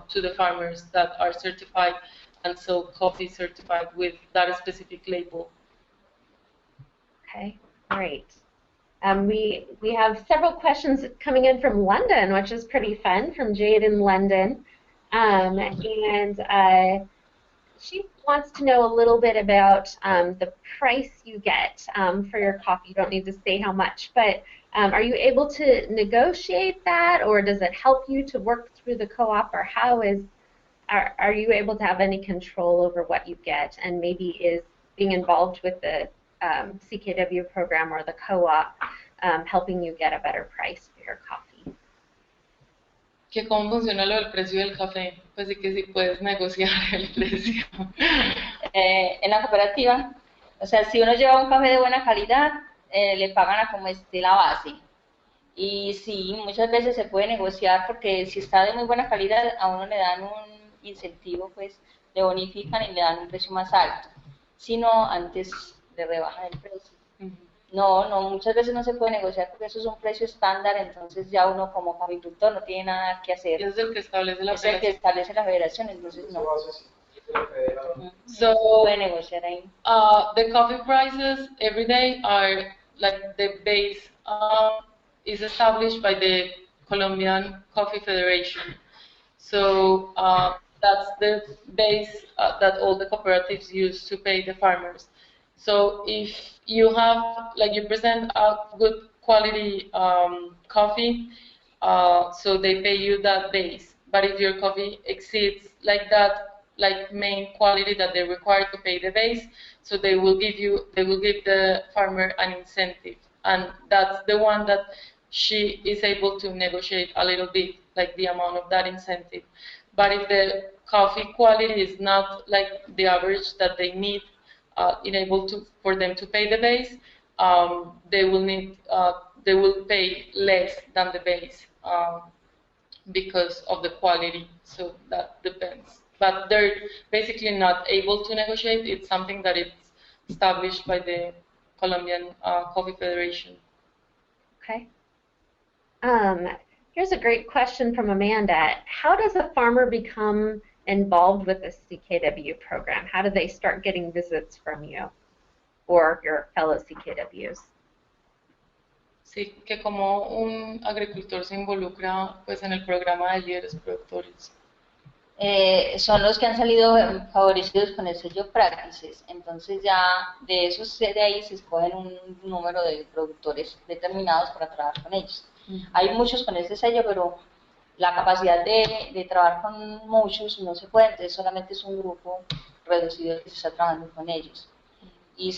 to the farmers that are certified and sell coffee certified with that specific label. Okay, great. We have several questions coming in from London, which is pretty fun, from Jade in London. And she wants to know a little bit about the price you get for your coffee. You don't need to say how much, but are you able to negotiate that, or does it help you to work through the co-op, or are you able to have any control over what you get? And maybe is being involved with the CKW program or the co-op helping you get a better price for your coffee? ¿Que cómo funciona lo del precio del café? Pues sí que sí puedes negociar el precio. En la cooperativa, o sea, si uno lleva un café de buena calidad, le pagan a como esté la base. Y sí, muchas veces se puede negociar porque si está de muy buena calidad, a uno le dan un incentivo, pues le bonifican y le dan un precio más alto. Si no, antes le rebajan el precio. No, muchas veces no se puede negociar porque eso es un precio estándar, entonces ya uno como caficultor no tiene nada que hacer. Es el que establece la federación. Es el que establece la federación, entonces no. So, puede negociar ahí. The coffee prices every day are like the base is established by the Colombian Coffee Federation. So that's the base that all the cooperatives use to pay the farmers. So if you have, like, you present a good quality coffee, so they pay you that base. But if your coffee exceeds like that, like main quality that they require to pay the base, so they will give the farmer an incentive, and that's the one that she is able to negotiate a little bit, like the amount of that incentive. But if the coffee quality is not like the average that they need, for them to pay the base, they will pay less than the base because of the quality. So that depends. But they're basically not able to negotiate. It's something that is established by the Colombian Coffee Federation. Okay. Here's a great question from Amanda. How does a farmer become involved with the CKW program? How do they start getting visits from you or your fellow CKWs? Sí, que como un agricultor se involucra pues en el programa de líderes productores. Son los que han salido favorecidos con el sello Practices. Entonces ya de ahí se escogen un número de productores determinados para trabajar con ellos. Hay muchos con este sello, pero la capacidad de trabajar con muchos no se puede, entonces solamente es un grupo reducido que se está trabajando con ellos. Y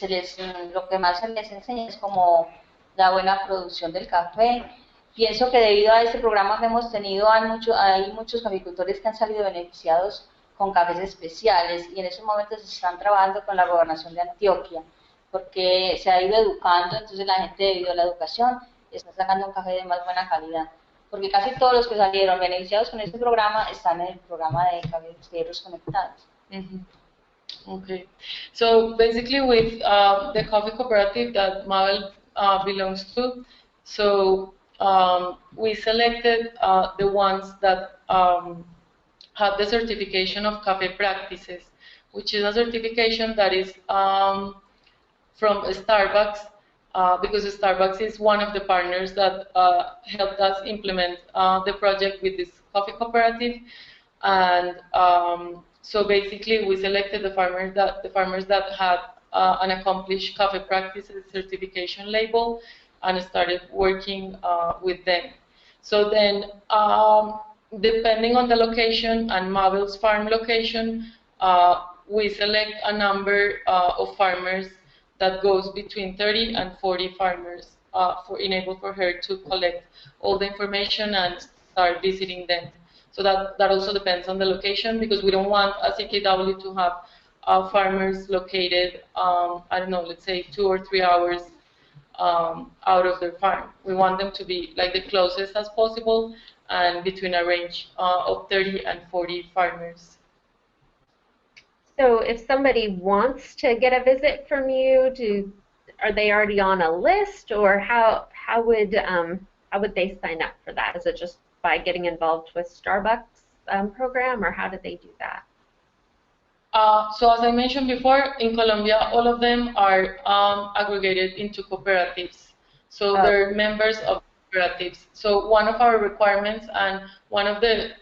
lo que más se les enseña es como la buena producción del café. Pienso que debido a este programa que hemos tenido, hay muchos caficultores que han salido beneficiados con cafés especiales, y en esos momentos se están trabajando con la gobernación de Antioquia, porque se ha ido educando, entonces la gente, debido a la educación, está sacando un café de más buena calidad. porque casi todos los que salieron beneficiados con este programa están en el programa de cafeteros conectados. Okay, so basically with the coffee cooperative that Mabel belongs to, so we selected the ones that have the certification of cafe practices, which is a certification that is from Starbucks, because Starbucks is one of the partners that helped us implement the project with this coffee cooperative. And so basically, we selected the farmers that had an accomplished coffee practices certification label, and started working with them. So then, depending on the location and Mabel's farm location, we select a number of farmers that goes between 30 and 40 farmers enable for her to collect all the information and start visiting them. So that also depends on the location, because we don't want a CKW to have farmers located, I don't know, let's say 2 or 3 hours out of their farm. We want them to be like the closest as possible and between a range of 30 and 40 farmers. So if somebody wants to get a visit from you, are they already on a list, or how would they sign up for that? Is it just by getting involved with Starbucks program, or how did they do that? So as I mentioned before, in Colombia, all of them are aggregated into cooperatives. So they're members of cooperatives. So one of our requirements and one of the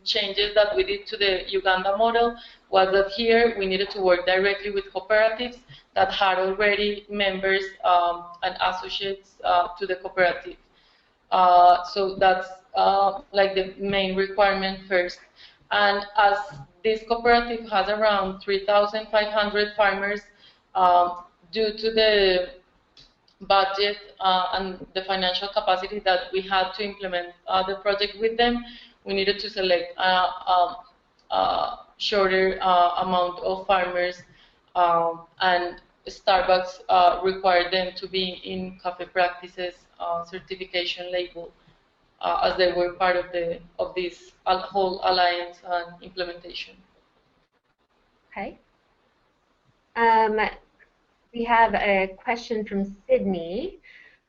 changes that we did to the Uganda model was that here we needed to work directly with cooperatives that had already members and associates to the cooperative. So that's like the main requirement first. And as this cooperative has around 3,500 farmers, due to the budget and the financial capacity that we had to implement the project with them, we needed to select a shorter amount of farmers, and Starbucks required them to be in cafe practices certification label, as they were part of this whole alliance and implementation. Okay. We have a question from Sydney.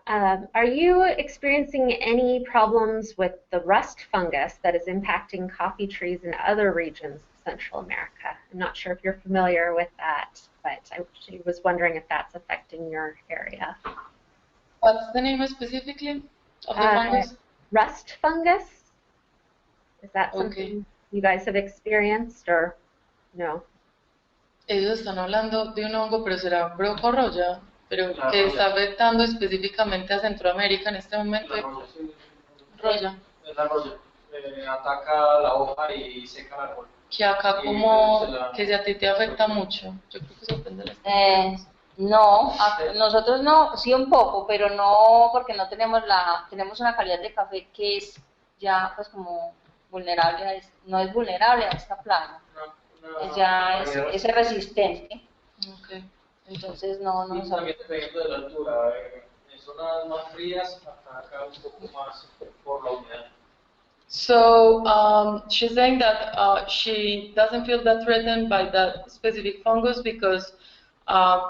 Are you experiencing any problems with the rust fungus that is impacting coffee trees in other regions of Central America? I'm not sure if you're familiar with that, but I was wondering if that's affecting your area. What's the name specifically of the fungus? Rust fungus. Is that something you guys have experienced, or no? Ellos están hablando de un hongo, pero será brocorroya, pero que está afectando específicamente a Centroamérica en este momento. Roya. Es la roya. Ataca la hoja y seca el árbol. Que acá como que si a ti te afecta mucho. Yo creo que eso depende de las No, nosotros no, sí un poco, pero no, porque no tenemos tenemos una calidad de café que es ya pues como vulnerable, no es vulnerable a esta plaga. Ya es resistente. Okay. Entonces no y también dependiendo de la altura, en zonas más frías ataca un poco más por la humedad. So she's saying that she doesn't feel that threatened by that specific fungus because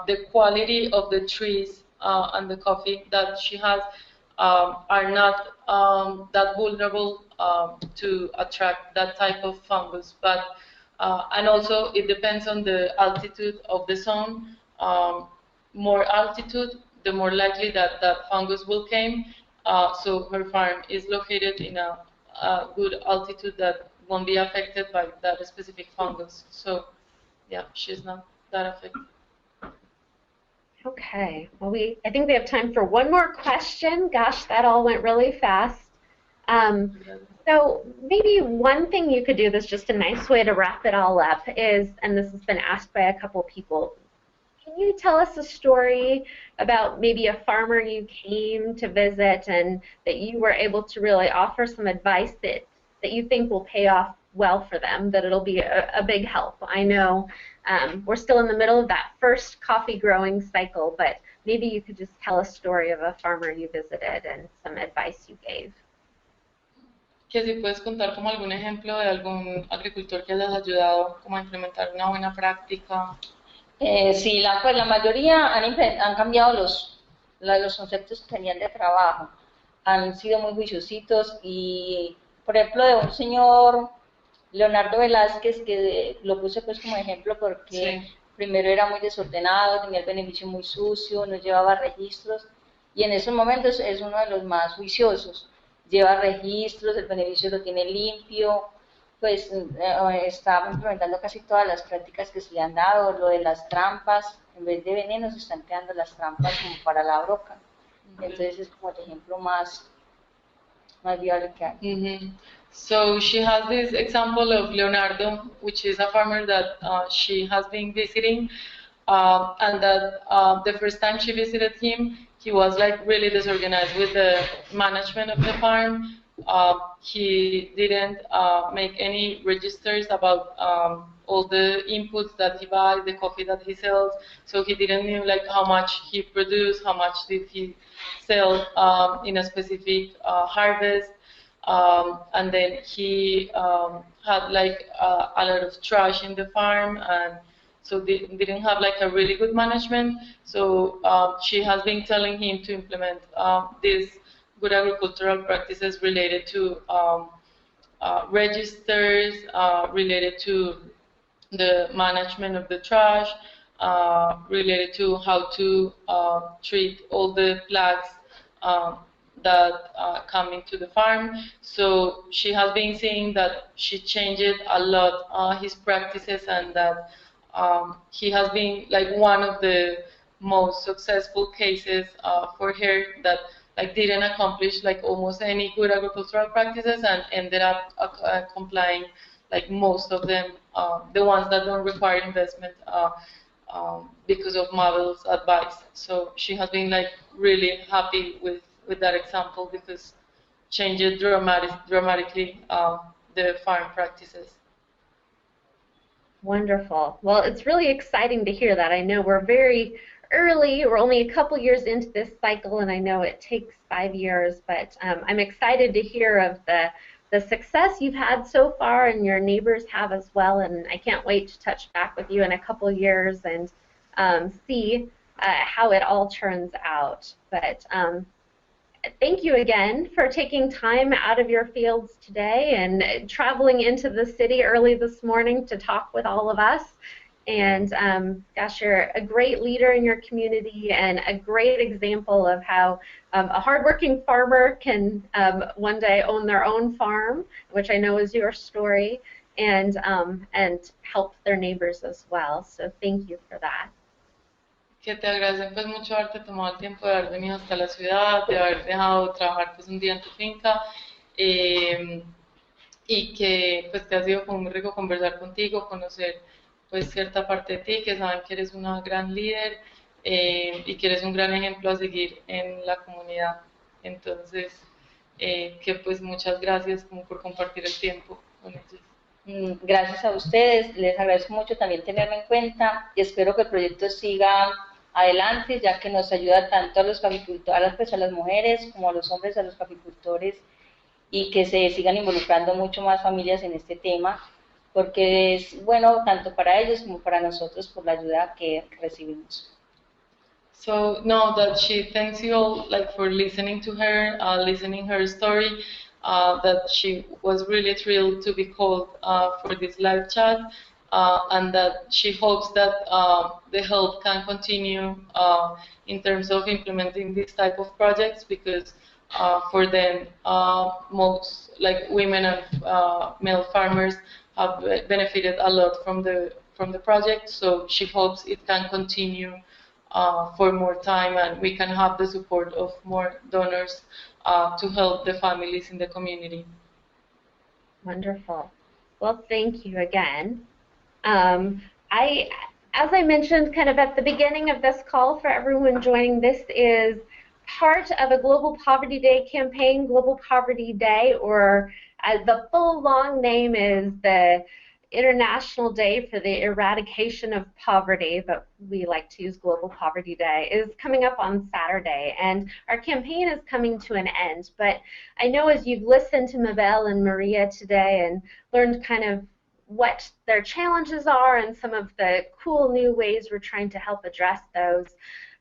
the quality of the trees and the coffee that she has are not that vulnerable to attract that type of fungus. But and also it depends on the altitude of the zone. More altitude, the more likely that that fungus will come. So her farm is located in a good altitude that won't be affected by that specific fungus. So yeah, she's not that affected. Okay, well I think we have time for one more question. Gosh, that all went really fast. So maybe one thing you could do that's just a nice way to wrap it all up is, and this has been asked by a couple people, can you tell us a story about maybe a farmer you came to visit and that you were able to really offer some advice that you think will pay off well for them, that it'll be a big help? I know we're still in the middle of that first coffee growing cycle, but maybe you could just tell a story of a farmer you visited and some advice you gave. Que si puedes contar como algún ejemplo de algún agricultor que hayas ayudado como a implementar una buena práctica. Sí, pues la mayoría han cambiado los conceptos que tenían de trabajo, han sido muy juiciositos y, por ejemplo, de un señor Leonardo Velázquez, que lo puse pues como ejemplo porque Sí. primero era muy desordenado, tenía el beneficio muy sucio, no llevaba registros y en esos momentos es uno de los más juiciosos, lleva registros, el beneficio lo tiene limpio, pues está implementando casi todas las prácticas que se le han dado, lo de las trampas, en vez de venenos están creando las trampas como para la broca, entonces es como el ejemplo más viable que hay. Mm-hmm. So she has this example of Leonardo, which is a farmer that she has been visiting, and that the first time she visited him, he was like really disorganized with the management of the farm. He didn't make any registers about all the inputs that he buys, the coffee that he sells. So he didn't know like how much he produced, how much did he sell in a specific harvest. And then he had like a lot of trash in the farm, and so they didn't have like a really good management. So she has been telling him to implement these good agricultural practices related to registers, related to the management of the trash, related to how to treat all the plagues that come into the farm. So she has been seeing that she changed a lot his practices, and that he has been like one of the most successful cases for her that like didn't accomplish like almost any good agricultural practices and ended up complying like most of them, the ones that don't require investment because of Mabel's advice. So she has been like really happy with that example because changed dramatically the farm practices. Wonderful. Well, it's really exciting to hear that. I know we're very early. We're only a couple years into this cycle, and I know it takes 5 years, but I'm excited to hear of the success you've had so far and your neighbors have as well, and I can't wait to touch back with you in a couple years and see how it all turns out. But thank you again for taking time out of your fields today and traveling into the city early this morning to talk with all of us. And gosh, you're a great leader in your community and a great example of how a hardworking farmer can one day own their own farm, which I know is your story, and help their neighbors as well. So thank you for that. Que te agradecen pues mucho haberte tomado el tiempo de haber venido hasta la ciudad, de haber dejado trabajar pues un día en tu finca, y que pues te ha sido como muy rico conversar contigo, conocer pues cierta parte de ti, que saben que eres una gran líder y que eres un gran ejemplo a seguir en la comunidad. Entonces, que pues muchas gracias como por compartir el tiempo con ellos. Gracias a ustedes, les agradezco mucho también tenerme en cuenta y espero que el proyecto siga adelante, ya que nos ayuda tanto a los caficultores, a las mujeres como a los hombres, a los caficultores, y que se sigan involucrando mucho más familias en este tema, porque es bueno tanto para ellos como para nosotros por la ayuda que recibimos. So know that she thanks you all like for listening to her, listening her story, that she was really thrilled to be called for this live chat, and that she hopes that the help can continue in terms of implementing this type of projects, because for them most like women and male farmers have benefited a lot from the project. So she hopes it can continue for more time, and we can have the support of more donors to help the families in the community. Wonderful. Well, thank you again. As I mentioned kind of at the beginning of this call for everyone joining, this is part of a Global Poverty Day campaign. Global Poverty Day, or the full long name is the International Day for the Eradication of Poverty, but we like to use Global Poverty Day, is coming up on Saturday, and our campaign is coming to an end. But I know as you've listened to Mabel and Maria today and learned kind of what their challenges are and some of the cool new ways we're trying to help address those,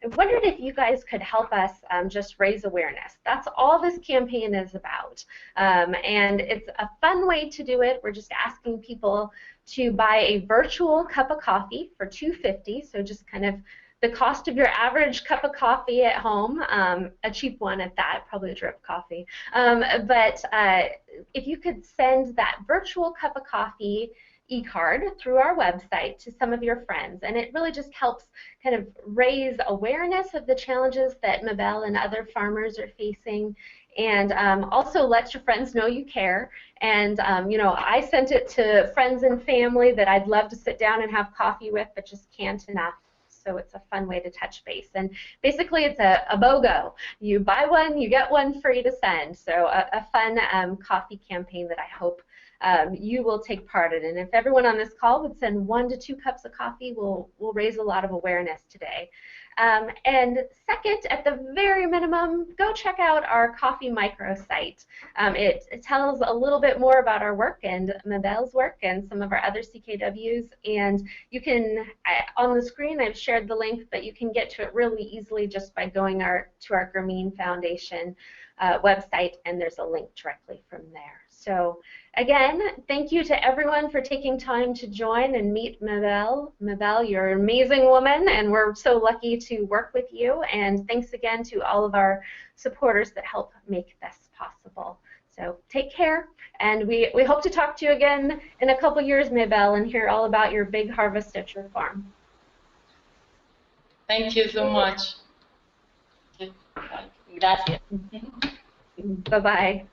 I wondered if you guys could help us just raise awareness. That's all this campaign is about. And it's a fun way to do it. We're just asking people to buy a virtual cup of coffee for $2.50, so just kind of the cost of your average cup of coffee at home, a cheap one at that, probably a drip coffee. But if you could send that virtual cup of coffee e-card through our website to some of your friends, and it really just helps kind of raise awareness of the challenges that Mabel and other farmers are facing, and also let your friends know you care. And you know, I sent it to friends and family that I'd love to sit down and have coffee with, but just can't enough. So it's a fun way to touch base. And basically it's a BOGO. You buy one, you get one free to send. So a fun coffee campaign that I hope you will take part in. And if everyone on this call would send 1 to 2 cups of coffee, we'll raise a lot of awareness today. And second, at the very minimum, go check out our Coffee microsite. It tells a little bit more about our work and Mabel's work and some of our other CKWs. And you can, on the screen, I've shared the link, but you can get to it really easily just by going to our Grameen Foundation website, and there's a link directly from there. So again, thank you to everyone for taking time to join and meet Mabel. Mabel, you're an amazing woman, and we're so lucky to work with you. And thanks again to all of our supporters that help make this possible. So take care, and we hope to talk to you again in a couple years, Mabel, and hear all about your big harvest at your farm. Thank you so much. Gracias. Bye-bye.